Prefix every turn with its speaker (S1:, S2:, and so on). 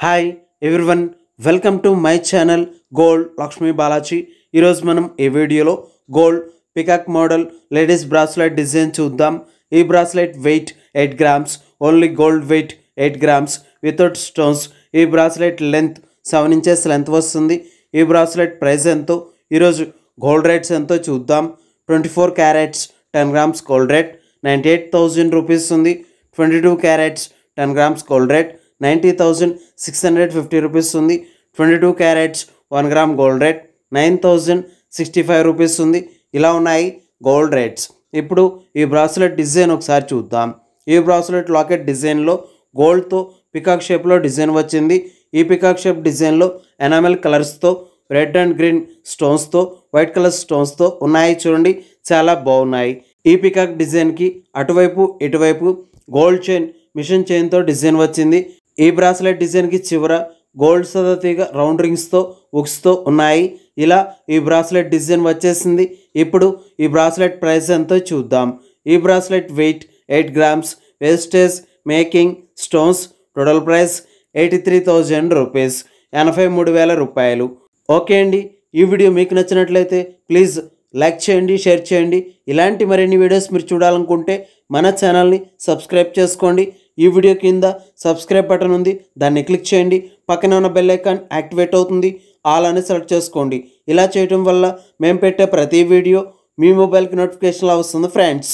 S1: Hi everyone, welcome to my channel gold Lakshmi Balaji. ఈరోజు మనం ఈ వీడియోలో gold peacock model ladies bracelet design చూద్దాం. ఈ bracelet weight 8 grams, only gold weight 8 grams without stones. ఈ bracelet length 7 inches length వస్తుంది. ఈ బ్రాస్లెట్ ప్రైస్ ఎంతో, ఈరోజు గోల్డ్ రేట్స్ ఎంతో చూద్దాం. 24 carats 10 grams gold rate 98,000 rupees ఉంది. 22 carats 10 grams gold rate 90,650 rupees ఉంది. 22 carats 1 gram gold rate 9,065 rupees ఉంది. ఇలా ఉన్నాయి గోల్డ్ రేట్స్. ఇప్పుడు ఈ బ్రాస్లెట్ డిజైన్ ఒకసారి చూద్దాం. ఈ బ్రాస్లెట్ లాకెట్ డిజైన్లో గోల్డ్తో పికాక్ షేప్లో డిజైన్ వచ్చింది. ఈ పికాక్ షేప్ డిజైన్లో ఎనామెల్ కలర్స్తో రెడ్ అండ్ గ్రీన్ స్టోన్స్తో వైట్ కలర్ స్టోన్స్తో ఉన్నాయి. చూడండి, చాలా బాగున్నాయి. ఈ పికాక్ డిజైన్కి అటువైపు ఇటువైపు గోల్డ్ చైన్, మిషన్ చైన్తో డిజైన్ వచ్చింది. ఈ బ్రాస్లెట్ డిజైన్కి చివర గోల్డ్ సదతీగ రౌండ్ రింగ్స్తో ఉక్స్తో ఉన్నాయి. ఇలా ఈ బ్రాస్లెట్ డిజైన్ వచ్చేసింది. ఇప్పుడు ఈ బ్రాస్లెట్ ప్రైస్ ఎంతో చూద్దాం. ఈ bracelet weight 8 grams, wastage, making, stones, total price 83,000 rupees, 83,000 రూపాయలు. ఓకే అండి, ఈ వీడియో మీకు నచ్చినట్లయితే ప్లీజ్ లైక్ చేయండి, షేర్ చేయండి. ఇలాంటి మరిన్ని వీడియోస్ మీరు చూడాలనుకుంటే మన ఛానల్ని సబ్స్క్రైబ్ చేసుకోండి. ఈ వీడియో కింద సబ్స్క్రైబ్ బటన్ ఉంది, దాన్ని క్లిక్ చేయండి. పక్కన ఉన్న బెల్ ఐకాన్ యాక్టివేట్ అవుతుంది, ఆల్ అని సెలెక్ట్ చేసుకోండి. ఇలా చేయడం వల్ల మేము పెట్టే ప్రతి వీడియో మీ మొబైల్కి నోటిఫికేషన్లో వస్తుంది ఫ్రెండ్స్.